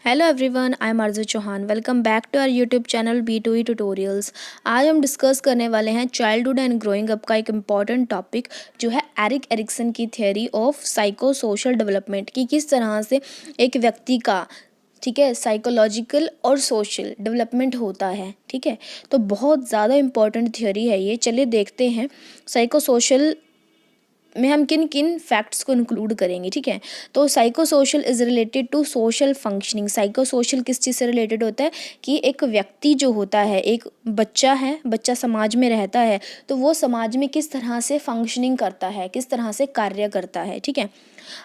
Hello everyone, I am Aarzoo Chauhan. Welcome back to our YouTube channel B2E tutorials. आज हम discuss करने वाले हैं चाइल्डहुड एंड ग्रोइंग अप का एक इम्पॉर्टेंट टॉपिक जो है एरिक एरिक्सन की theory of psycho social development की किस तरह से एक व्यक्ति का साइकोलॉजिकल और सोशल डेवलपमेंट होता है। ठीक है, तो बहुत ज़्यादा इम्पॉर्टेंट थियरी है ये। चलिए देखते हैं साइको सोशल में हम किन किन फैक्ट्स को इंक्लूड करेंगे। ठीक है, तो psycho social is related to social functioning. Psycho social किस चीज़ से रिलेटेड होता है कि एक व्यक्ति जो होता है, एक बच्चा है, बच्चा समाज में रहता है, तो वो समाज में किस तरह से फंक्शनिंग करता है, किस तरह से कार्य करता है। ठीक है,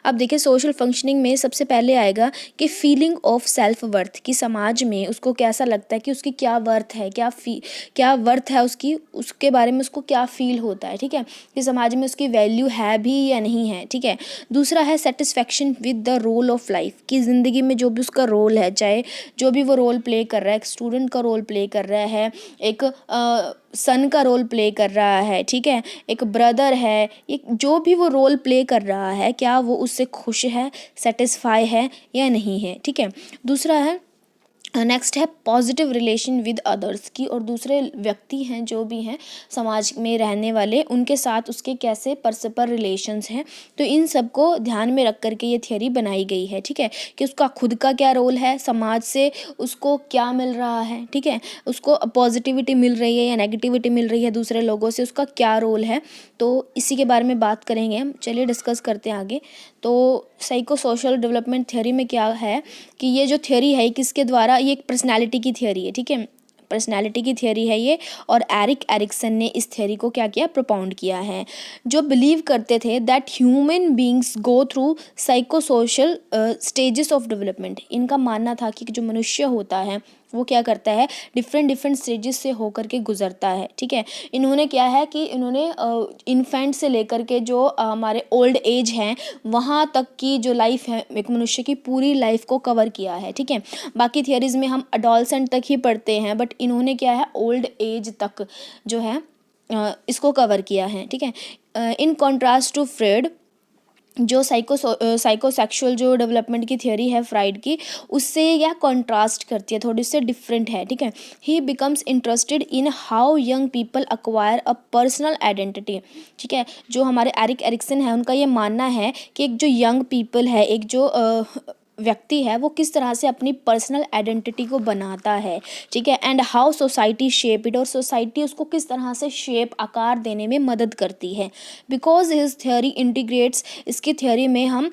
अब देखिए सोशल फंक्शनिंग में सबसे पहले आएगा कि फीलिंग ऑफ सेल्फ वर्थ, कि समाज में उसको कैसा लगता है कि उसकी क्या वर्थ है, क्या वर्थ है उसकी, उसके बारे में उसको क्या फील होता है। ठीक है, कि समाज में उसकी वैल्यू है भी या नहीं है। ठीक है, दूसरा है satisfaction with the role of life, कि ज़िंदगी में जो भी उसका रोल है, चाहे जो भी वो रोल प्ले कर रहा है, एक स्टूडेंट का रोल प्ले कर रहा है, एक सन का रोल प्ले कर रहा है, ठीक है, एक ब्रदर है, एक जो भी वो रोल प्ले कर रहा है, क्या वो उससे खुश है, सेटिस्फाई है या नहीं है। ठीक है, दूसरा है नेक्स्ट है पॉजिटिव रिलेशन विद अदर्स, की और दूसरे व्यक्ति हैं जो भी हैं समाज में रहने वाले, उनके साथ उसके कैसे परस्पर रिलेशंस हैं। तो इन सब को ध्यान में रख करके ये थियरी बनाई गई है। ठीक है, कि उसका खुद का क्या रोल है, समाज से उसको क्या मिल रहा है, ठीक है, उसको पॉजिटिविटी मिल रही है या नेगेटिविटी मिल रही है दूसरे लोगों से, उसका क्या रोल है। तो इसी के बारे में बात करेंगे हम। चलिए डिस्कस करते हैं आगे। तो साइको सोशल डेवलपमेंट थियरी में क्या है कि ये जो थियरी है किसके द्वारा, ये एक पर्सनैलिटी की थियरी है। ठीक है, पर्सनैलिटी की थियरी है ये, और एरिक एरिक्सन ने इस थियरी को क्या किया, प्रोपाउंड किया है, जो बिलीव करते थे that human beings go through psycho social stages of development. इनका मानना था कि जो मनुष्य होता है वो क्या करता है, डिफरेंट स्टेजेस से होकर के गुजरता है। ठीक है, इन्होंने क्या है कि इन्होंने इन्फेंट से लेकर के जो हमारे ओल्ड एज हैं वहाँ तक की जो लाइफ है, एक मनुष्य की पूरी लाइफ को कवर किया है। ठीक है, बाकी थियरीज में हम अडोलसेंट तक ही पढ़ते हैं, बट इन्होंने क्या है ओल्ड एज तक जो है इसको कवर किया है। ठीक है, इन कॉन्ट्रास्ट टू फ्रेड, जो साइकोसेक्सुअल जो डेवलपमेंट की थियरी है फ्राइड की, उससे क्या कॉन्ट्रास्ट करती है, थोड़ी से डिफरेंट है। ठीक है, ही becomes interested in how young people acquire a personal identity. ठीक है, जो हमारे एरिक एरिक्सन है उनका ये मानना है कि एक जो यंग पीपल है, एक जो व्यक्ति है, वो किस तरह से अपनी पर्सनल आइडेंटिटी को बनाता है। ठीक है, and how society shape it, और सोसाइटी उसको किस तरह से शेप आकार देने में मदद करती है। बिकॉज हिज थियोरी इंटीग्रेट्स, इसकी थियोरी में हम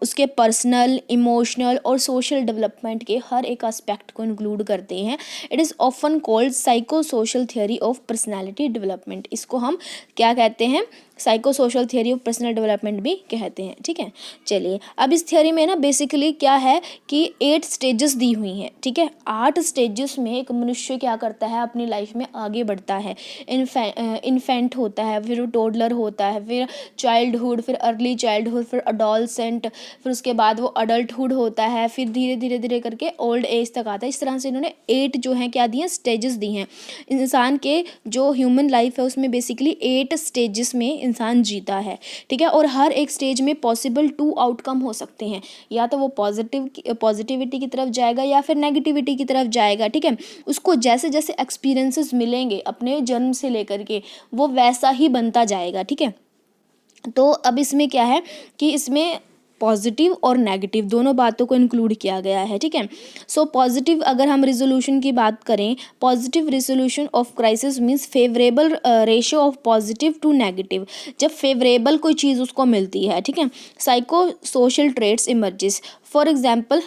उसके पर्सनल, इमोशनल और सोशल डेवलपमेंट के हर एक एस्पेक्ट को इंक्लूड करते हैं। It is often called psycho social theory of personality development. इसको हम क्या कहते हैं, psycho social theory of personal development भी कहते हैं। ठीक है, चलिए अब इस थियोरी में ना बेसिकली क्या है कि 8 स्टेजेस दी हुई हैं। ठीक है, 8 स्टेजेस में एक मनुष्य क्या करता है, अपनी लाइफ में आगे बढ़ता है। इन्फेंट होता है, फिर टोडलर होता है, फिर चाइल्डहुड, फिर अर्ली चाइल्डहुड, फिर अडोलसेंट, फिर उसके बाद वो अडल्टहुड होता है, फिर धीरे धीरे धीरे करके ओल्ड एज तक आता है। इस तरह से इन्होंने 8 जो हैं क्या दिए, स्टेजेस दी हैं। इंसान के जो ह्यूमन लाइफ है उसमें बेसिकली 8 स्टेजेस में इंसान जीता है। ठीक है, और हर एक स्टेज में पॉसिबल 2 आउटकम हो सकते हैं, या तो वो पॉजिटिविटी की तरफ जाएगा या फिर नेगेटिविटी की तरफ जाएगा। ठीक है, उसको जैसे जैसे एक्सपीरियंसेस मिलेंगे अपने जन्म से लेकर के, वो वैसा ही बनता जाएगा। ठीक है, तो अब इसमें क्या है कि इसमें पॉजिटिव और नेगेटिव दोनों बातों को इंक्लूड किया गया है। ठीक है, सो पॉजिटिव अगर हम रिजोल्यूशन की बात करें, positive resolution of crisis means favourable ratio of positive to negative, जब फेवरेबल कोई चीज़ उसको मिलती है। ठीक है, psycho social traits emerges, for example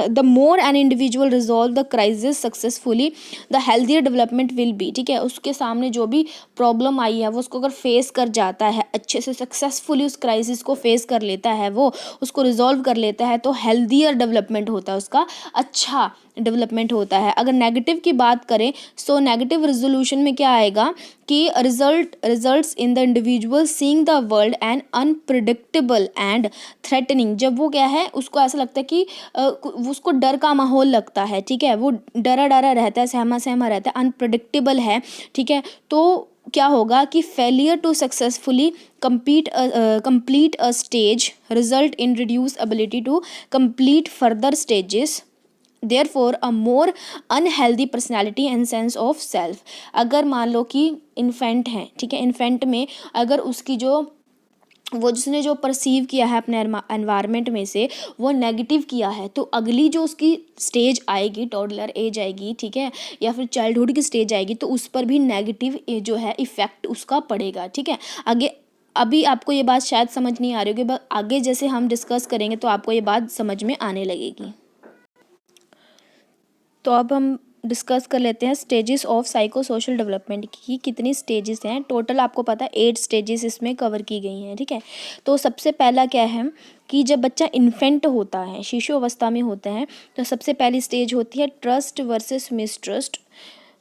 the more an individual resolve the crisis successfully the healthier development will be. ठीक है, उसके सामने जो भी प्रॉब्लम आई है वो उसको अगर फेस कर जाता है अच्छे से, सक्सेसफुली उस क्राइसिस को फेस कर लेता है, वो उसको रिजॉल्व कर लेता है, तो हेल्थियर डेवलपमेंट होता है उसका, अच्छा डेवलपमेंट होता है। अगर नेगेटिव की बात करें, सो नेगेटिव रेजोल्यूशन में क्या आएगा कि results in the individual seeing the world and unpredictable and threatening, जब वो क्या है उसको ऐसा लगता है कि उसको डर का माहौल लगता है। ठीक है, वो डरा डरा रहता है, सहमा सहमा रहता है, अनप्रिडिक्टेबल है। ठीक है, तो क्या होगा कि failure to successfully complete a stage result in reduced ability to complete further stages therefore a more unhealthy personality and sense of self. अगर मान लो कि इन्फेंट है, ठीक है, इन्फेंट में अगर उसकी जो वो जिसने जो परसीव किया है अपने एनवायरनमेंट में से वो नेगेटिव किया है, तो अगली जो उसकी स्टेज आएगी, टॉडलर एज आएगी, ठीक है, या फिर चाइल्डहुड की स्टेज आएगी, तो उस पर भी नेगेटिव जो है इफेक्ट उसका पड़ेगा, ठीक है। आगे अभी आपको ये बात शायद समझ नहीं आ रही होगी, बट आगे जैसे हम डिस्कस करेंगे तो आपको ये बात समझ में आने लगेगी। तो अब हम डिस्कस कर लेते हैं stages of psycho social development की कितनी स्टेजेस हैं। टोटल आपको पता है 8 स्टेजेस इसमें कवर की गई हैं, ठीक है। तो सबसे पहला क्या है कि जब बच्चा इन्फेंट होता है, शिशु अवस्था में होता है, तो सबसे पहली स्टेज होती है ट्रस्ट वर्सेस मिसट्रस्ट।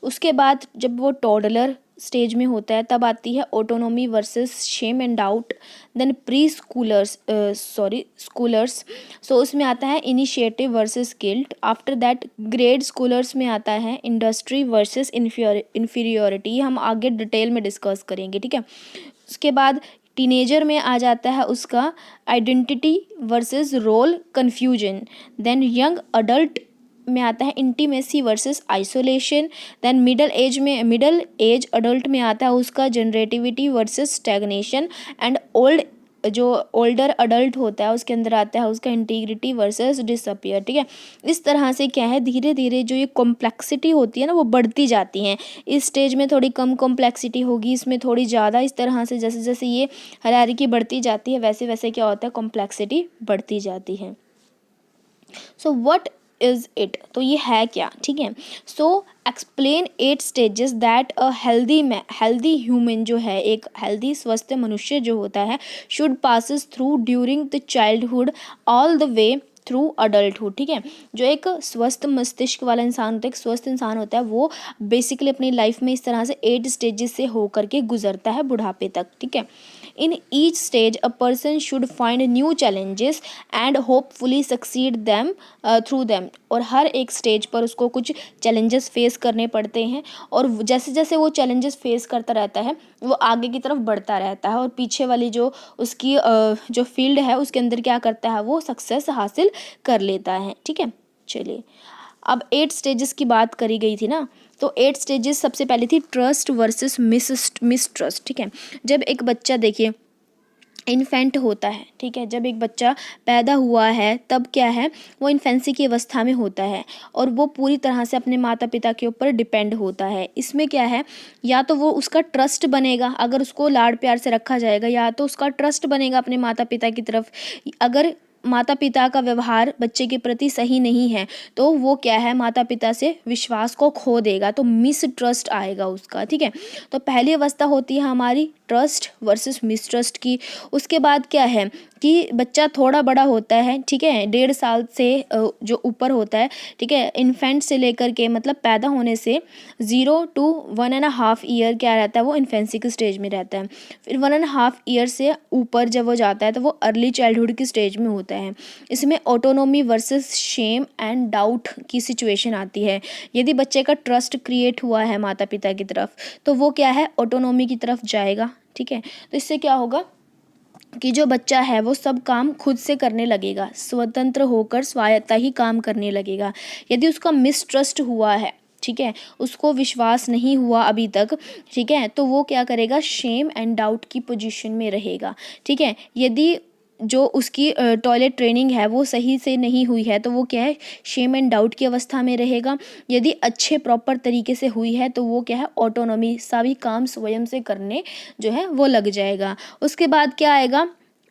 उसके बाद जब वो टॉडलर स्टेज में होता है तब आती है autonomy versus shame and doubt. Then preschoolers, so उसमें आता है initiative versus guilt. After that grade schoolers में आता है इंडस्ट्री वर्सेस इन्फीरियोरिटी। हम आगे डिटेल में डिस्कस करेंगे, ठीक है। उसके बाद टीनेजर में आ जाता है उसका identity versus role confusion. Then young adult में आता है intimacy versus isolation. Then middle age adult में आता है उसका जनरेटिविटी वर्सेस स्टैग्नेशन। एंड जो ओल्डर अडल्ट होता है उसके अंदर आता है उसका इंटीग्रिटी वर्सेस डिसअपियर, ठीक है। इस तरह से क्या है, धीरे धीरे जो ये कॉम्प्लेक्सिटी होती है ना वो बढ़ती जाती हैं। इस स्टेज में थोड़ी कम कॉम्प्लेक्सिटी होगी, इसमें थोड़ी ज़्यादा। इस तरह से जैसे जैसे ये हायरार्की बढ़ती जाती है वैसे वैसे क्या होता है, कॉम्प्लेक्सिटी बढ़ती जाती है। सो व्हाट इज इट, तो ये है क्या, ठीक है। So explain 8 stages that a healthy human जो है, एक हेल्दी स्वस्थ मनुष्य जो होता है, should passes through during the childhood all the way through adulthood, ठीक है। जो एक स्वस्थ मस्तिष्क वाला इंसान होता है, एक स्वस्थ इंसान होता है, वो बेसिकली अपनी लाइफ में इस तरह से 8 स्टेजेस से होकर के गुजरता है बुढ़ापे तक, ठीक है। In each stage a person should find new challenges and hopefully succeed them through them. और हर एक स्टेज पर उसको कुछ चैलेंजेस फेस करने पड़ते हैं, और जैसे जैसे वो चैलेंजेस फेस करता रहता है वो आगे की तरफ बढ़ता रहता है, और पीछे वाली जो उसकी जो फील्ड है उसके अंदर क्या करता है, वो सक्सेस हासिल कर लेता है, ठीक है। चलिए, अब 8 स्टेजेस की बात करी गई थी ना, तो 8 स्टेजेस सबसे पहले थी ट्रस्ट वर्सेस मिसट्रस्ट, ठीक है। जब एक बच्चा, देखिए, इन्फेंट होता है, ठीक है, जब एक बच्चा पैदा हुआ है तब क्या है, वो इन्फेंसी की अवस्था में होता है और वो पूरी तरह से अपने माता पिता के ऊपर डिपेंड होता है। इसमें क्या है, या तो वो उसका ट्रस्ट बनेगा, अगर उसको लाड प्यार से रखा जाएगा, या तो उसका ट्रस्ट बनेगा अपने माता पिता की तरफ। अगर माता पिता का व्यवहार बच्चे के प्रति सही नहीं है तो वो क्या है, माता पिता से विश्वास को खो देगा, तो मिस ट्रस्ट आएगा उसका, ठीक है। तो पहली अवस्था होती है हमारी ट्रस्ट वर्सेस मिसट्रस्ट की। उसके बाद क्या है कि बच्चा थोड़ा बड़ा होता है, ठीक है, 1.5 साल से जो ऊपर होता है, ठीक है, इन्फेंट से लेकर के, मतलब पैदा होने से 0 to 1.5 ईयर क्या रहता है, वो इन्फेंसी की स्टेज में रहता है। फिर 1.5 ईयर से ऊपर जब वो जाता है तो वो अर्ली चाइल्डहुड की स्टेज में होता है। इसमें autonomy versus shame and doubt की सिचुएशन आती है। यदि बच्चे का ट्रस्ट क्रिएट हुआ है माता पिता की तरफ तो वो क्या है, ऑटोनोमी की तरफ जाएगा, ठीक है। तो इससे क्या होगा कि जो बच्चा है वो सब काम खुद से करने लगेगा, स्वतंत्र होकर स्वायत्ता ही काम करने लगेगा। यदि उसका मिसट्रस्ट हुआ है, ठीक है, उसको विश्वास नहीं हुआ अभी तक, ठीक है, तो वो क्या करेगा, शेम एंड डाउट की पोजीशन में रहेगा, ठीक है। यदि जो उसकी टॉयलेट ट्रेनिंग है वो सही से नहीं हुई है तो वो क्या है, शेम एंड डाउट की अवस्था में रहेगा। यदि अच्छे प्रॉपर तरीके से हुई है तो वो क्या है, ऑटोनॉमी, सभी काम स्वयं से करने जो है वो लग जाएगा। उसके बाद क्या आएगा,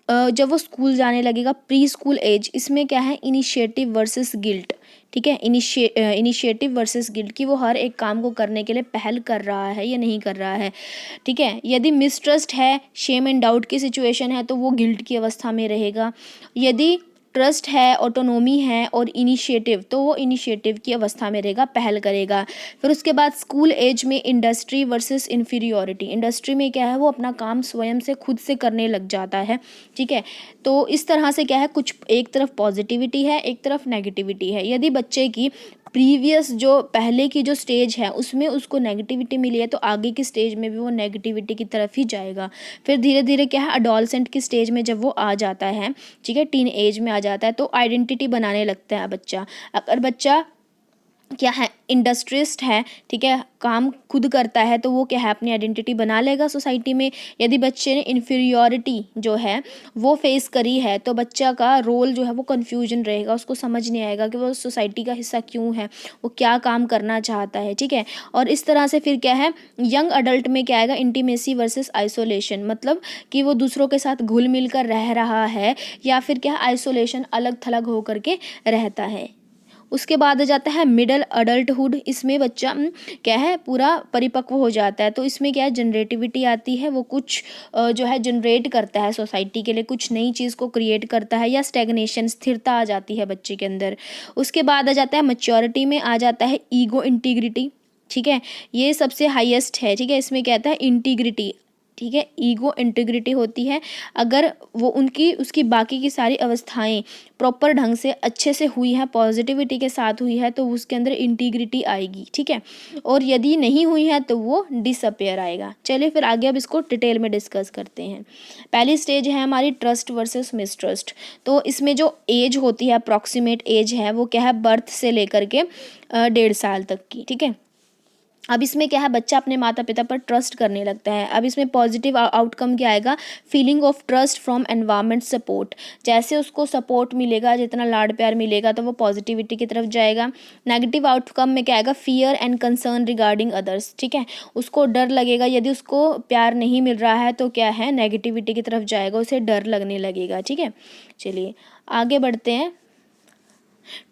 जब वो स्कूल जाने लगेगा, प्री स्कूल एज, इसमें क्या है, इनिशिएटिव वर्सेस गिल्ट, ठीक है। इनिशिएटिव वर्सेस गिल्ट की वो हर एक काम को करने के लिए पहल कर रहा है या नहीं कर रहा है, ठीक है। यदि मिसट्रस्ट है, शेम एंड डाउट की सिचुएशन है तो वो गिल्ट की अवस्था में रहेगा। यदि ट्रस्ट है, ऑटोनोमी है और इनिशिएटिव, तो वो इनिशिएटिव की अवस्था में रहेगा, पहल करेगा। फिर उसके बाद स्कूल एज में इंडस्ट्री वर्सेस इन्फीरियोरिटी, इंडस्ट्री में क्या है, वो अपना काम स्वयं से खुद से करने लग जाता है, ठीक है। तो इस तरह से क्या है, कुछ एक तरफ पॉजिटिविटी है, एक तरफ नेगेटिविटी है। यदि बच्चे की प्रीवियस जो पहले की जो स्टेज है उसमें उसको नेगेटिविटी मिली है तो आगे की स्टेज में भी वो नेगेटिविटी की तरफ ही जाएगा। फिर धीरे धीरे क्या है, अडोलसेंट की स्टेज में जब वो आ जाता है, ठीक है, टीन एज में आ जाता है तो आइडेंटिटी बनाने लगता है बच्चा। अगर बच्चा क्या है, इंडस्ट्रिस्ट है, ठीक है, काम खुद करता है, तो वो क्या है, अपनी आइडेंटिटी बना लेगा सोसाइटी में। यदि बच्चे ने इन्फीरियॉरिटी जो है वो फेस करी है, तो बच्चा का रोल जो है वो कन्फ्यूजन रहेगा, उसको समझ नहीं आएगा कि वो सोसाइटी का हिस्सा क्यों है, वो क्या काम करना चाहता है, ठीक है। और इस तरह से फिर क्या है, यंग अडल्ट में क्या आएगा, इंटीमेसी वर्सेस आइसोलेशन, मतलब कि वो दूसरों के साथ घुल मिल कर रह रहा है, या फिर क्या, आइसोलेशन, अलग थलग होकर के रहता है। उसके बाद आ जाता है मिडल अडल्टहुड। इसमें बच्चा क्या है, पूरा परिपक्व हो जाता है। तो इसमें क्या है, जनरेटिविटी आती है, वो कुछ जो है जनरेट करता है सोसाइटी के लिए, कुछ नई चीज़ को क्रिएट करता है, या स्टेगनेशन, स्थिरता आ जाती है बच्चे के अंदर। उसके बाद आ जाता है मैच्योरिटी में आ जाता है ईगो इंटीग्रिटी, ठीक है, ये सबसे हाईएस्ट है, ठीक है। इसमें कहता है इंटीग्रिटी, ठीक है, ईगो इंटीग्रिटी होती है अगर वो उनकी उसकी बाकी की सारी अवस्थाएं प्रॉपर ढंग से अच्छे से हुई है, पॉजिटिविटी के साथ हुई है, तो उसके अंदर इंटीग्रिटी आएगी, ठीक है। और यदि नहीं हुई है तो वो डिसअपेयर आएगा। चलिए फिर आगे अब इसको डिटेल में डिस्कस करते हैं। पहली स्टेज है हमारी ट्रस्ट वर्सेस मिसट्रस्ट। तो इसमें जो एज होती है, अप्रॉक्सीमेट एज है, वो क्या है, बर्थ से लेकर के 1.5 साल तक की, ठीक है। अब इसमें क्या है, बच्चा अपने माता पिता पर ट्रस्ट करने लगता है। अब इसमें पॉजिटिव आउटकम क्या आएगा, feeling of trust from environment support. जैसे उसको सपोर्ट मिलेगा, जितना लाड प्यार मिलेगा, तो वो पॉजिटिविटी की तरफ जाएगा। नेगेटिव आउटकम में क्या आएगा, fear and concern regarding others, ठीक है, उसको डर लगेगा। यदि उसको प्यार नहीं मिल रहा है तो क्या है, नेगेटिविटी की तरफ जाएगा, उसे डर लगने लगेगा, ठीक है। चलिए आगे बढ़ते हैं।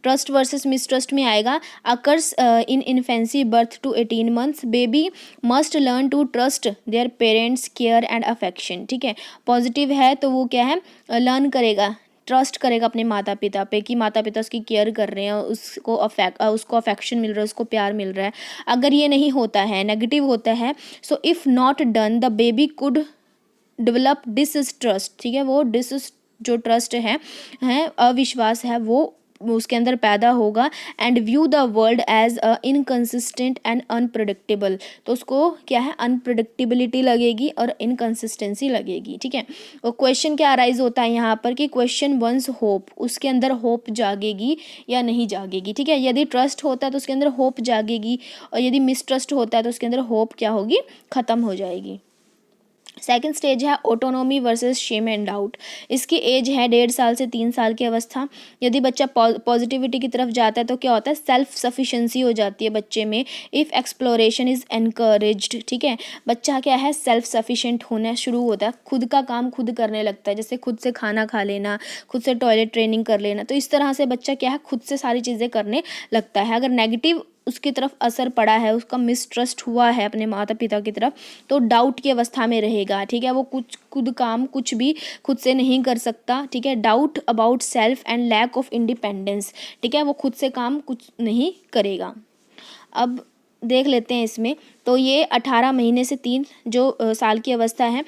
ट्रस्ट वर्सेस मिसट्रस्ट में आएगा, occurs in infancy birth to 18 months, baby must learn to trust their parents care and affection, ठीक है। पॉजिटिव है तो वो क्या है, लर्न करेगा, ट्रस्ट करेगा अपने माता पिता पे कि माता पिता उसकी केयर कर रहे हैं, उसको अफेक्शन मिल रहा है, उसको प्यार मिल रहा है। अगर ये नहीं होता है, नेगेटिव होता है, so if not done the baby could develop distrust, ठीक है, वो जो ट्रस्ट है अविश्वास है, वो उसके अंदर पैदा होगा। And view the world as inconsistent and unpredictable, तो उसको क्या है, अनप्रडिक्टेबिलिटी लगेगी और इनकंसिस्टेंसी लगेगी, ठीक है। और क्वेश्चन क्या अराइज होता है यहाँ पर कि क्वेश्चन वंस होप, उसके अंदर होप जागेगी या नहीं जागेगी, ठीक है। यदि ट्रस्ट होता है तो उसके अंदर होप जागेगी, और यदि मिसट्रस्ट होता है तो उसके अंदर होप क्या होगी, खत्म हो जाएगी। सेकेंड स्टेज है autonomy versus shame and doubt. इसकी एज है 1.5 साल से 3 साल की अवस्था। यदि बच्चा पॉजिटिविटी की तरफ जाता है तो क्या होता है, सेल्फ सफिशिएंसी हो जाती है बच्चे में, इफ़ एक्सप्लोरेशन इज़ एनकरेज्ड, ठीक है। बच्चा क्या है, सेल्फ सफिशिएंट होना शुरू होता है, खुद का काम खुद करने लगता है, जैसे खुद से खाना खा लेना, खुद से टॉयलेट ट्रेनिंग कर लेना। तो इस तरह से बच्चा क्या है, खुद से सारी चीज़ें करने लगता है। अगर नेगेटिव उसकी तरफ असर पड़ा है, उसका मिसट्रस्ट हुआ है अपने माता पिता की तरफ, तो डाउट की अवस्था में रहेगा, ठीक है। वो कुछ खुद काम कुछ भी खुद से नहीं कर सकता, ठीक है। Doubt about self and lack of independence, ठीक है, वो खुद से काम कुछ नहीं करेगा। अब देख लेते हैं इसमें, तो ये 18 महीने से 3 साल की अवस्था है,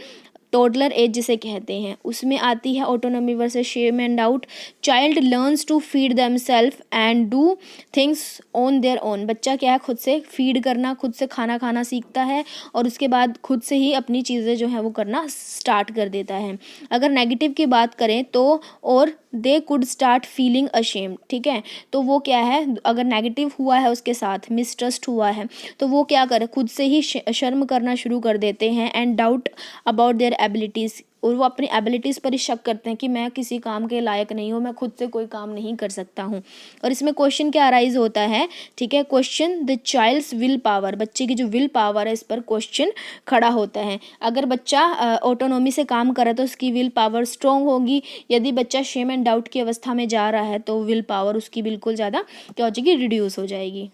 टोडलर एज जिसे कहते हैं, उसमें आती है autonomy versus shame and doubt. Child learns to feed themselves and do things on their own. बच्चा क्या है, खुद से फीड करना, खुद से खाना खाना सीखता है, और उसके बाद खुद से ही अपनी चीज़ें जो है वो करना स्टार्ट कर देता है। अगर नेगेटिव की बात करें तो, और they could start feeling ashamed, ठीक है। तो वो क्या है, अगर नेगेटिव हुआ है उसके साथ, मिसट्रस्ट हुआ है, तो वो क्या करे, खुद से ही शर्म करना शुरू कर देते हैं। And doubt about their abilities, और वो अपनी एबिलिटीज़ पर ही शक करते हैं कि मैं किसी काम के लायक नहीं हूँ, मैं खुद से कोई काम नहीं कर सकता हूँ। और इसमें क्वेश्चन क्या अराइज होता है, ठीक है, question the child's will power, बच्चे की जो विल पावर है, इस पर क्वेश्चन खड़ा होता है। अगर बच्चा ऑटोनॉमी से काम करे तो उसकी विल पावर स्ट्रॉन्ग होगी। यदि बच्चा शेम एंड डाउट की अवस्था में जा रहा है तो विल पावर उसकी बिल्कुल ज़्यादा क्या हो जाएगी, रिड्यूस हो जाएगी।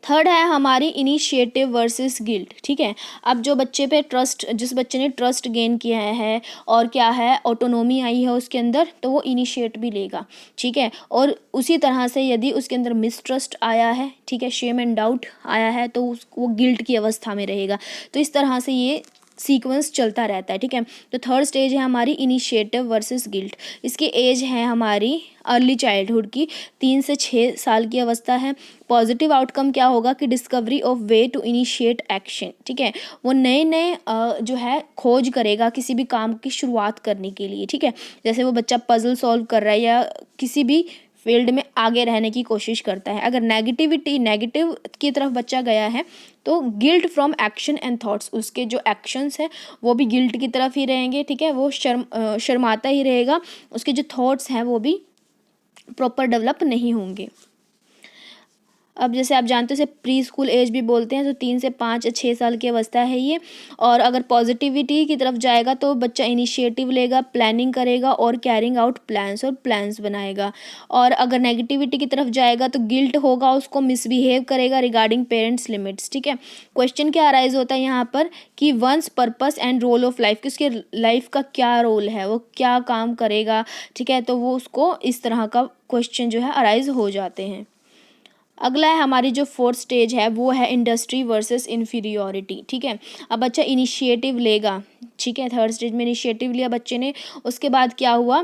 थर्ड है हमारी इनिशिएटिव वर्सेस गिल्ट, ठीक है। अब जो बच्चे पे ट्रस्ट, जिस बच्चे ने ट्रस्ट गेन किया है और क्या है, ऑटोनॉमी आई है उसके अंदर, तो वो इनिशिएट भी लेगा, ठीक है। और उसी तरह से यदि उसके अंदर मिसट्रस्ट आया है, ठीक है, शेम एंड डाउट आया है, तो वो गिल्ट की अवस्था में रहेगा। तो इस तरह से ये सीक्वेंस चलता रहता है, ठीक है। तो थर्ड स्टेज है हमारी इनिशिएटिव वर्सेस गिल्ट। इसकी एज है हमारी अर्ली चाइल्डहुड की, 3 से 6 साल की अवस्था है। पॉजिटिव आउटकम क्या होगा कि discovery of way to initiate action, ठीक है। वो नए नए जो है खोज करेगा किसी भी काम की शुरुआत करने के लिए, ठीक है। जैसे वो बच्चा पजल सॉल्व कर रहा है या किसी भी फील्ड में आगे रहने की कोशिश करता है। अगर नेगेटिव की तरफ बच्चा गया है तो guilt from action and thoughts, उसके जो एक्शंस हैं वो भी गिल्ट की तरफ ही रहेंगे, ठीक है, वो शर्माता ही रहेगा, उसके जो थॉट्स हैं वो भी प्रॉपर डेवलप नहीं होंगे। अब जैसे आप जानते हो इसे प्री स्कूल एज भी बोलते हैं, तो 3 से 5 या 6 साल की अवस्था है ये। और अगर पॉजिटिविटी की तरफ जाएगा तो बच्चा इनिशिएटिव लेगा, प्लानिंग करेगा और कैरिंग आउट प्लान्स बनाएगा। और अगर नेगेटिविटी की तरफ जाएगा तो गिल्ट होगा, उसको मिसबिहेव करेगा रिगार्डिंग पेरेंट्स लिमिट्स, ठीक है। क्वेश्चन क्या अराइज होता है यहाँ पर कि one's purpose and role of life, कि उसके लाइफ का क्या रोल है, वो क्या काम करेगा, ठीक है, तो वो उसको इस तरह का क्वेश्चन जो है अराइज हो जाते हैं। अगला है हमारी जो 4th स्टेज है वो है इंडस्ट्री वर्सेस इन्फीरियोरिटी, ठीक है। अब बच्चा इनिशिएटिव लेगा, ठीक है, 3rd स्टेज में इनिशिएटिव लिया बच्चे ने। उसके बाद क्या हुआ,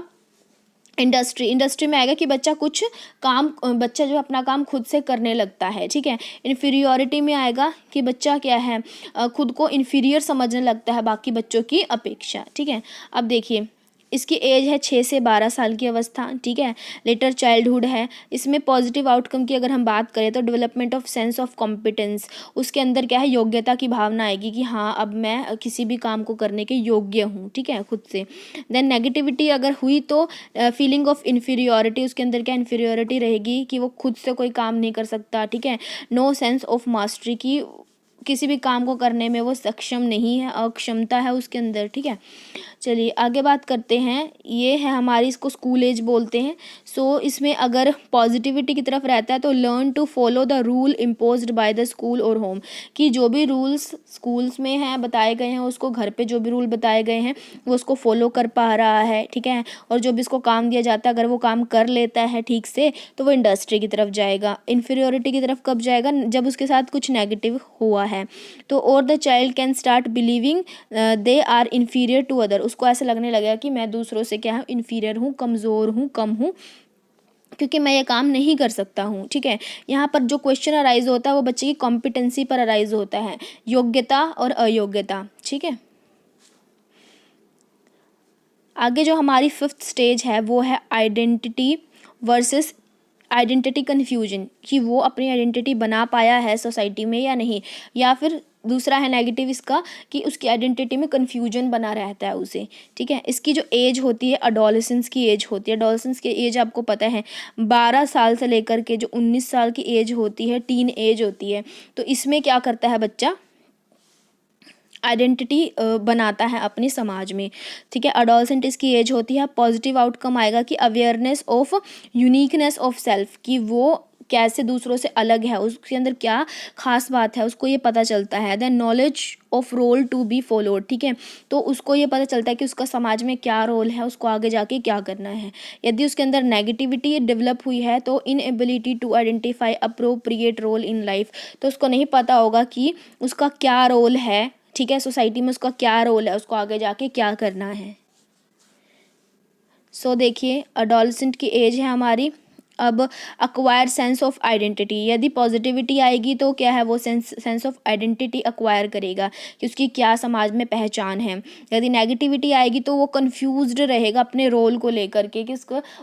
इंडस्ट्री में आएगा कि बच्चा जो अपना काम खुद से करने लगता है, ठीक है। इन्फीरियोरिटी में आएगा कि बच्चा क्या है, खुद को इन्फीरियर समझने लगता है बाकी बच्चों की अपेक्षा, ठीक है। अब देखिए इसकी एज है 6 से 12 साल की अवस्था, ठीक है। लेटर चाइल्डहुड है। इसमें पॉजिटिव आउटकम की अगर हम बात करें तो development of sense of competence, उसके अंदर क्या है, योग्यता की भावना आएगी कि हाँ अब मैं किसी भी काम को करने के योग्य हूँ, ठीक है, खुद से। देन नेगेटिविटी अगर हुई तो फीलिंग ऑफ इन्फीरियोरिटी, उसके अंदर क्या इन्फीरियोरिटी रहेगी कि वो खुद से कोई काम नहीं कर सकता, ठीक है। नो सेंस ऑफ मास्टरी, की किसी भी काम को करने में वो सक्षम नहीं है, अक्षमता है उसके अंदर, ठीक है। चलिए आगे बात करते हैं, ये है हमारी, इसको स्कूल एज बोलते हैं। सो इसमें अगर पॉजिटिविटी की तरफ रहता है तो learn to follow the rule imposed by the school और होम, कि जो भी रूल्स स्कूल्स में हैं बताए गए हैं उसको घर पे जो भी रूल बताए गए हैं वो उसको फॉलो कर पा रहा है, ठीक है। और जो भी इसको काम दिया जाता है अगर वो काम कर लेता है ठीक से तो वो इंडस्ट्री की तरफ जाएगा। इन्फीरियोरिटी की तरफ कब जाएगा, जब उसके साथ कुछ नेगेटिव हुआ है तो। और the child can start believing they are inferior to other, उसको ऐसे लगने लगेगा कि मैं दूसरों से क्या हूँ, इन्फीरियर हूँ, कमज़ोर हूँ, कम हूँ, क्योंकि मैं ये काम नहीं कर सकता हूँ, ठीक है। यहाँ पर जो क्वेश्चन अराइज होता है वो बच्चे की कॉम्पिटेंसी पर अराइज होता है, योग्यता और अयोग्यता, ठीक है। आगे जो हमारी 5th स्टेज है वो है आइडेंटिटी वर्सेस आइडेंटिटी कन्फ्यूजन, कि वो अपनी आइडेंटिटी बना पाया है सोसाइटी में या नहीं, या फिर दूसरा है नेगेटिव इसका कि उसकी आइडेंटिटी में कन्फ्यूजन बना रहता है उसे, ठीक है। इसकी जो एज होती है अडोलेसेंस की एज होती है। अडोलेसेंस की एज आपको पता है 12 साल से लेकर के जो 19 साल की एज होती है, टीन एज होती है। तो इसमें क्या करता है बच्चा, आइडेंटिटी बनाता है अपने समाज में, ठीक है। अडोलसेंट इसकी एज होती है। पॉजिटिव आउटकम आएगा कि awareness of uniqueness of self, कि वो कैसे दूसरों से अलग है, उसके अंदर क्या खास बात है उसको ये पता चलता है। Then knowledge of role to be followed, ठीक है, तो उसको ये पता चलता है कि उसका समाज में क्या रोल है, उसको आगे जाके क्या करना है। यदि उसके अंदर नेगेटिविटी डेवलप हुई है तो inability to identify appropriate role in life, तो उसको नहीं पता होगा कि उसका क्या रोल है, ठीक है, सोसाइटी में उसका क्या रोल है, उसको आगे जाके क्या करना है। सो देखिए अडोलसेंट की एज है हमारी। अब अक्वायर सेंस ऑफ आइडेंटिटी, यदि पॉजिटिविटी आएगी तो क्या है, वो सेंस ऑफ आइडेंटिटी अक्वायर करेगा कि उसकी क्या समाज में पहचान है। यदि नेगेटिविटी आएगी तो वो कंफ्यूज्ड रहेगा अपने रोल को लेकर के कि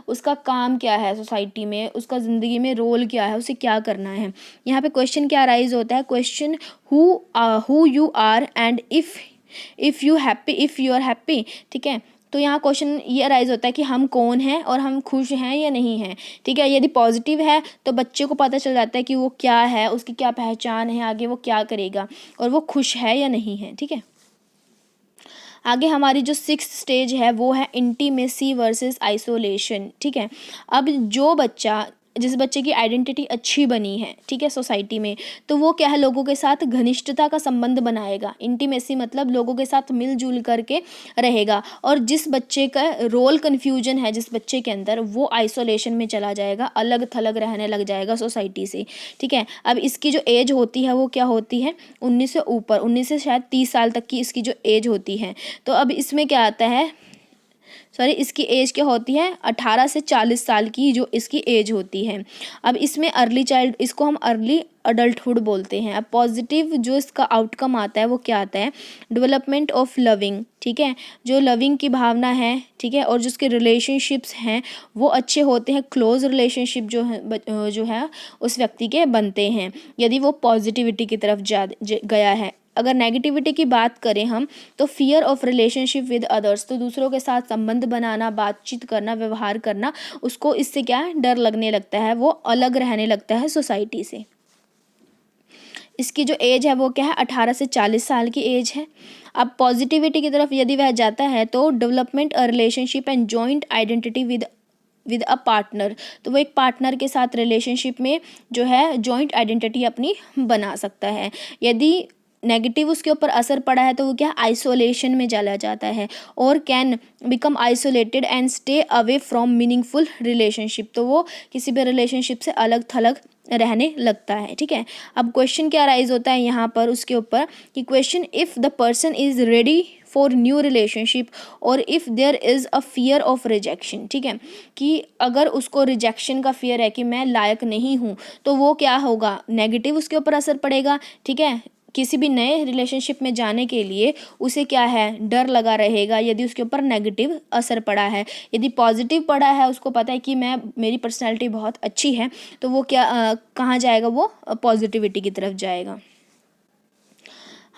उसका काम क्या है सोसाइटी में, उसका ज़िंदगी में रोल क्या है, उसे क्या करना है। यहाँ पे क्वेश्चन क्या राइज होता है, question who you are and if you are happy, ठीक है। तो यहाँ क्वेश्चन ये अराइज होता है कि हम कौन हैं और हम खुश हैं या नहीं हैं, ठीक है। यदि पॉजिटिव है तो बच्चे को पता चल जाता है कि वो क्या है, उसकी क्या पहचान है, आगे वो क्या करेगा और वो खुश है या नहीं है, ठीक है। आगे हमारी जो 6th स्टेज है वो है इंटीमेसी वर्सेस आइसोलेशन, ठीक है। अब जिस बच्चे की आइडेंटिटी अच्छी बनी है, ठीक है, सोसाइटी में, तो वो क्या है, लोगों के साथ घनिष्ठता का संबंध बनाएगा। इंटीमेसी मतलब लोगों के साथ मिलजुल करके रहेगा। और जिस बच्चे का रोल कन्फ्यूजन है जिस बच्चे के अंदर, वो आइसोलेशन में चला जाएगा, अलग थलग रहने लग जाएगा सोसाइटी से, ठीक है। अब इसकी जो एज होती है वो क्या होती है, 19 से ऊपर, 19 से शायद 30 साल तक की इसकी जो एज होती है। तो अब इसमें क्या आता है, सॉरी इसकी एज क्या होती है, 18 से 40 साल की जो इसकी एज होती है। अब इसमें अर्ली चाइल्ड, इसको हम अर्ली अडल्टहुड बोलते हैं। अब पॉजिटिव जो इसका आउटकम आता है वो क्या आता है, डेवलपमेंट ऑफ लविंग, ठीक है, जो लविंग की भावना है, ठीक है, और जो उसके रिलेशनशिप्स हैं वो अच्छे होते हैं, क्लोज रिलेशनशिप जो है उस व्यक्ति के बनते हैं यदि वो पॉजिटिविटी की तरफ गया है। अगर नेगेटिविटी की बात करें हम तो fear of relationship with others, तो दूसरों के साथ संबंध बनाना, बातचीत करना, व्यवहार करना, उसको इससे क्या है, डर लगने लगता है, वो अलग रहने लगता है सोसाइटी से। इसकी जो एज है वो क्या है, 18 से 40 साल की एज है। अब पॉजिटिविटी की तरफ यदि वह जाता है तो development a relationship and joint identity with a partner, तो वो एक पार्टनर के साथ रिलेशनशिप में जो है जॉइंट आइडेंटिटी अपनी बना सकता है। यदि नेगेटिव उसके ऊपर असर पड़ा है तो वो क्या, आइसोलेशन में चला जाता है, और can become isolated and stay away from meaningful relationship, तो वो किसी भी रिलेशनशिप से अलग थलग रहने लगता है, ठीक है। अब क्वेश्चन क्या राइज होता है यहाँ पर उसके ऊपर कि question, if the person is ready for new relationship और if there is a fear of rejection, ठीक है, कि अगर उसको रिजेक्शन का फियर है कि मैं लायक नहीं हूँ तो वो क्या होगा, नेगेटिव उसके ऊपर असर पड़ेगा, ठीक है। किसी भी नए रिलेशनशिप में जाने के लिए उसे क्या है, डर लगा रहेगा यदि उसके ऊपर नेगेटिव असर पड़ा है। यदि पॉजिटिव पड़ा है, उसको पता है कि मेरी पर्सनैलिटी बहुत अच्छी है, तो वो क्या कहाँ जाएगा, वो पॉजिटिविटी की तरफ जाएगा।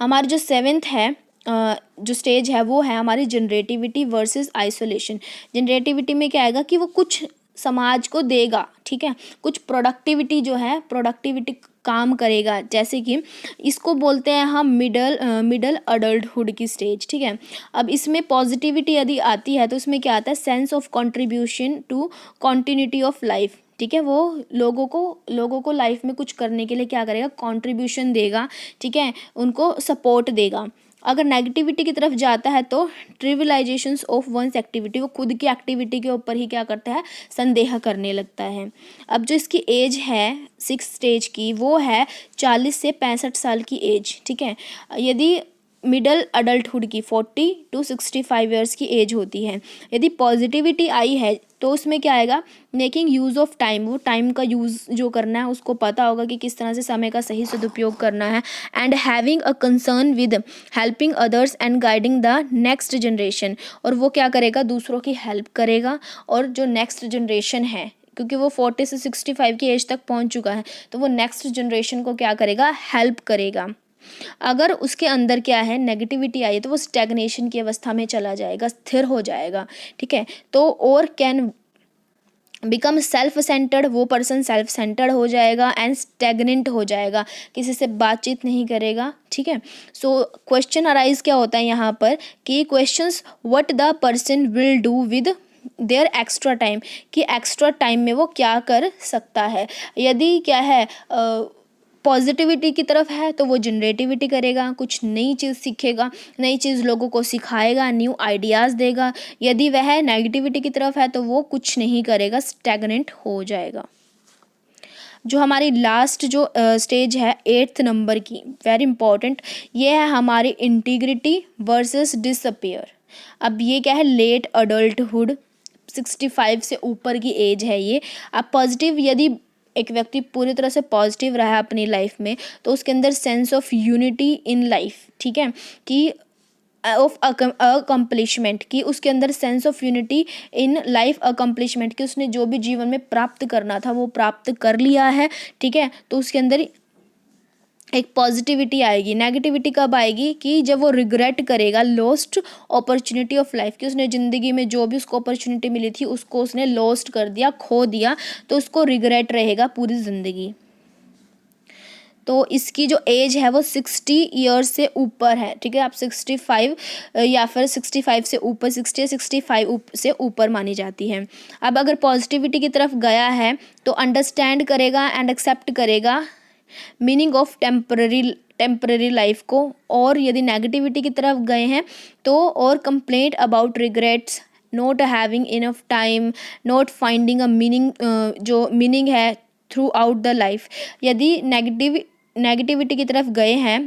हमारी जो 7th है जो स्टेज है वो है हमारी जनरेटिविटी वर्सेस आइसोलेशन। जनरेटिविटी में क्या आएगा कि वो कुछ समाज को देगा, ठीक है, कुछ प्रोडक्टिविटी जो है, प्रोडक्टिविटी काम करेगा, जैसे कि इसको बोलते हैं हम मिडल अडल्टहुड की स्टेज, ठीक है। अब इसमें पॉजिटिविटी यदि आती है तो इसमें क्या आता है, sense of contribution to continuity of life, ठीक है, वो लोगों को लाइफ में कुछ करने के लिए क्या करेगा, कंट्रीब्यूशन देगा, ठीक है, उनको सपोर्ट देगा। अगर नेगेटिविटी की तरफ जाता है तो ट्रिविलाइजेशंस ऑफ वंस एक्टिविटी, वो खुद की एक्टिविटी के ऊपर ही क्या करता है, संदेह करने लगता है। अब जो इसकी एज है 6 स्टेज की वो है 40 से 65 साल की एज, ठीक है। यदि मिडल अडल्टहुड की 40 टू 65 ईयर्स की एज होती है। यदि पॉजिटिविटी आई है तो उसमें क्या आएगा, मेकिंग यूज़ ऑफ टाइम, वो टाइम का यूज़ जो करना है उसको पता होगा कि किस तरह से समय का सही सदुपयोग करना है। And having a concern with helping others and guiding the next generation, और वो क्या करेगा, दूसरों की हेल्प करेगा, और जो नेक्स्ट जनरेशन है, क्योंकि वो 40 से 65 की एज तक पहुंच चुका है, तो वो नेक्स्ट जनरेशन को क्या करेगा, हेल्प करेगा। अगर उसके अंदर क्या है, नेगेटिविटी आई है, तो वो स्टैग्नेशन की अवस्था में चला जाएगा, स्थिर हो जाएगा, ठीक है। तो और कैन बिकम सेल्फ सेंटर्ड, वो पर्सन सेल्फ सेंटर्ड हो जाएगा, एंड स्टैग्नेंट हो जाएगा, किसी से बातचीत नहीं करेगा, ठीक है। सो क्वेश्चन अराइज क्या होता है यहाँ पर कि questions what the person will do with their extra time, कि एक्स्ट्रा टाइम में वो क्या कर सकता है। यदि क्या है पॉजिटिविटी की तरफ है तो वो जनरेटिविटी करेगा, कुछ नई चीज़ सीखेगा, नई चीज़ लोगों को सिखाएगा, न्यू आइडियाज़ देगा। यदि वह नेगेटिविटी की तरफ है तो वो कुछ नहीं करेगा, स्टैग्नेंट हो जाएगा। जो हमारी लास्ट जो स्टेज है 8th नंबर की, वेरी इंपॉर्टेंट, ये है हमारी इंटीग्रिटी वर्सेस डिसअपियर। अब ये क्या है, लेट अडल्टहुड, 65 से ऊपर की एज है ये। अब पॉजिटिव, यदि एक व्यक्ति पूरी तरह से पॉजिटिव रहा अपनी लाइफ में तो उसके अंदर sense of unity in life, ठीक है, कि ऑफ अकम्पलिशमेंट, की उसके अंदर sense of unity in life accomplishment, कि उसने जो भी जीवन में प्राप्त करना था वो प्राप्त कर लिया है, ठीक है। तो उसके अंदर एक पॉजिटिविटी आएगी। नेगेटिविटी कब आएगी कि जब वो रिग्रेट करेगा लॉस्ट अपॉर्चुनिटी ऑफ लाइफ, कि उसने ज़िंदगी में जो भी उसको अपॉर्चुनिटी मिली थी उसको उसने लॉस्ट कर दिया, खो दिया, तो उसको रिग्रेट रहेगा पूरी ज़िंदगी। तो इसकी जो एज है वो 60 ईयर्स से ऊपर है, ठीक है। आप 65 या फिर 65 से ऊपर, 60 65 से ऊपर मानी जाती है। अब अगर पॉजिटिविटी की तरफ गया है तो अंडरस्टैंड करेगा एंड एक्सेप्ट करेगा मीनिंग ऑफ टेम्पररी लाइफ को, और यदि नेगेटिविटी की तरफ गए हैं तो और complaint about regrets, not having enough time, not finding a meaning, जो मीनिंग है थ्रू आउट द लाइफ। यदि नेगेटिविटी की तरफ गए हैं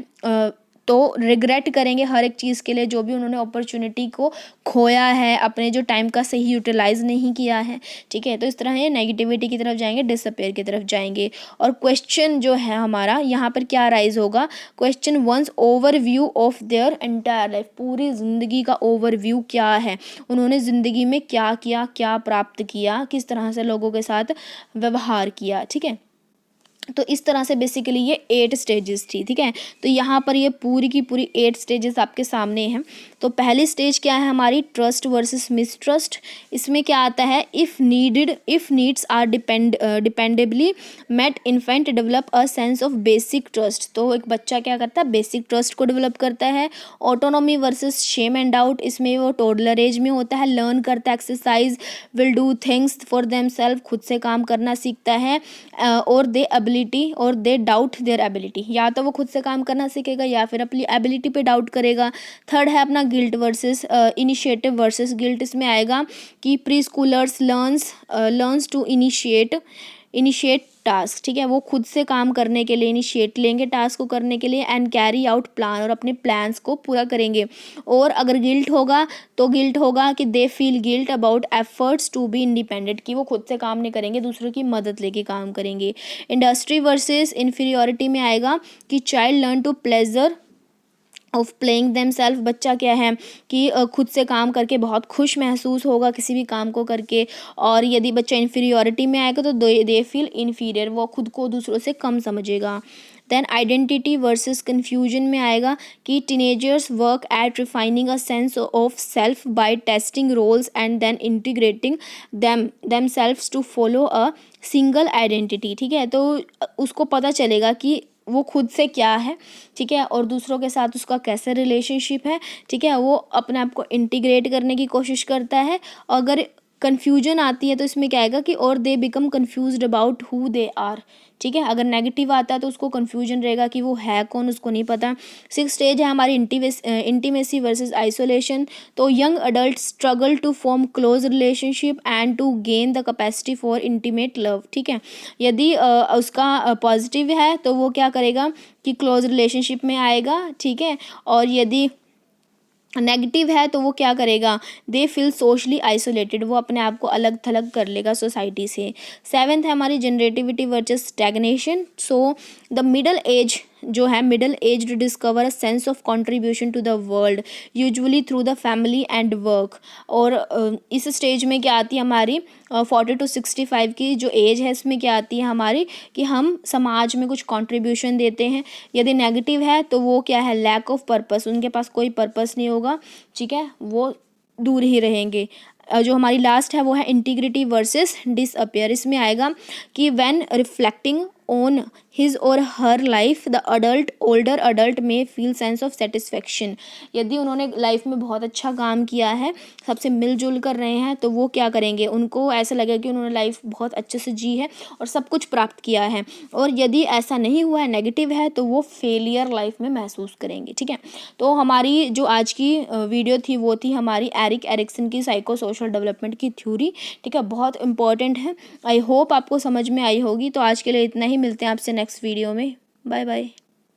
तो रिग्रेट करेंगे हर एक चीज़ के लिए, जो भी उन्होंने अपॉर्चुनिटी को खोया है, अपने जो टाइम का सही यूटिलाइज़ नहीं किया है, ठीक है। तो इस तरह ये नेगेटिविटी की तरफ जाएंगे, डिसअपेयर की तरफ जाएंगे। और क्वेश्चन जो है हमारा यहाँ पर क्या राइज होगा, question one's overview of their entire life, पूरी ज़िंदगी का ओवरव्यू क्या है, उन्होंने ज़िंदगी में क्या किया, क्या प्राप्त किया, किस तरह से लोगों के साथ व्यवहार किया, ठीक है। तो इस तरह से बेसिकली ये 8 स्टेजेस थी, ठीक है। तो यहाँ पर ये पूरी की पूरी 8 स्टेजेस आपके सामने हैं। तो पहली स्टेज क्या है हमारी, ट्रस्ट वर्सेस मिसट्रस्ट। इसमें क्या आता है, if needs are dependably met, infant develop a sense of basic trust. तो एक बच्चा क्या करता है, बेसिक ट्रस्ट को डेवलप करता है। Autonomy versus shame and doubt, इसमें वो टोडलर एज में होता है, लर्न करता है, exercise, will do things for themselves, खुद से काम करना सीखता है। और दे एबिलिटी और दे डाउट देयर एबिलिटी, या तो वो खुद से काम करना सीखेगा या फिर अपनी एबिलिटी पे डाउट करेगा। थर्ड है अपना guilt versus initiative versus guilt. इसमें आएगा कि preschoolers learns to initiate task, ठीक है। वो खुद से काम करने के लिए इनिशिएट लेंगे टास्क को करने के लिए, एंड कैरी आउट प्लान, और अपने प्लान्स को पूरा करेंगे। और अगर गिल्ट होगा तो गिल्ट होगा कि they feel guilt about efforts to be independent, कि वो खुद से काम नहीं करेंगे, दूसरों की मदद लेके काम करेंगे। इंडस्ट्री वर्सेस इन्फीरियोरिटी में आएगा कि child learn to pleasure of playing them self, बच्चा क्या है कि खुद से काम करके बहुत खुश महसूस होगा किसी भी काम को करके। और यदि बच्चा इन्फीरियोरिटी में आएगा तो दे फील इन्फीरियर, वो खुद को दूसरों से कम समझेगा। देन आइडेंटिटी वर्सेस कन्फ्यूजन में आएगा कि teenagers work at refining a sense of self by testing roles and then integrating them selfs to follow a single identity, ठीक है। तो उसको पता चलेगा कि वो खुद से क्या है, ठीक है, और दूसरों के साथ उसका कैसे रिलेशनशिप है, ठीक है। वो अपने आप को इंटीग्रेट करने की कोशिश करता है। अगर कन्फ्यूजन आती है तो इसमें क्या आएगा कि और they become confused about who they are, ठीक है। अगर नेगेटिव आता है तो उसको कन्फ्यूजन रहेगा कि वो है कौन, उसको नहीं पता। 6 स्टेज है हमारी इंटीमेसी वर्सेस आइसोलेशन। तो young adult struggle to form close relationship and to gain the capacity for intimate love, ठीक है। यदि उसका पॉजिटिव है तो वो क्या करेगा कि क्लोज रिलेशनशिप में आएगा, ठीक है। और यदि नेगेटिव है तो वो क्या करेगा, दे फील सोशली आइसोलेटेड, वो अपने आप को अलग थलग कर लेगा सोसाइटी से। 7th है हमारी generativity versus stagnation. So the middle age जो है, middle age to discover a sense of contribution to the world usually through the family and work. और इस स्टेज में क्या आती है हमारी 40 to 65 की जो एज है, इसमें क्या आती है हमारी कि हम समाज में कुछ कंट्रीब्यूशन देते हैं। यदि नेगेटिव है तो वो क्या है, लैक ऑफ पर्पस, उनके पास कोई पर्पस नहीं होगा, ठीक है, वो दूर ही रहेंगे। जो हमारी लास्ट है वो है इंटीग्रिटी वर्सेस डिसअपियर। इसमें आएगा कि व्हेन रिफ्लेक्टिंग ऑन हिज और हर लाइफ द ओल्डर अडल्ट में फील सेंस ऑफ सेटिस्फेक्शन। यदि उन्होंने लाइफ में बहुत अच्छा काम किया है, सबसे मिलजुल कर रहे हैं, तो वो क्या करेंगे, उनको ऐसा लगेगा कि उन्होंने लाइफ बहुत अच्छे से जी है और सब कुछ प्राप्त किया है। और यदि ऐसा नहीं हुआ है, नेगेटिव है, तो वो फेलियर लाइफ में महसूस करेंगे, ठीक है। तो हमारी जो आज की वीडियो थी वो थी हमारी एरिक एरिक्सन की साइको सोशल डेवलपमेंट की थ्योरी, ठीक है, बहुत इंपॉर्टेंट है। आई होप आपको समझ में आई होगी। तो आज के लिए इतना ही, मिलते हैं आपसे नेक्स्ट वीडियो में। Bye bye.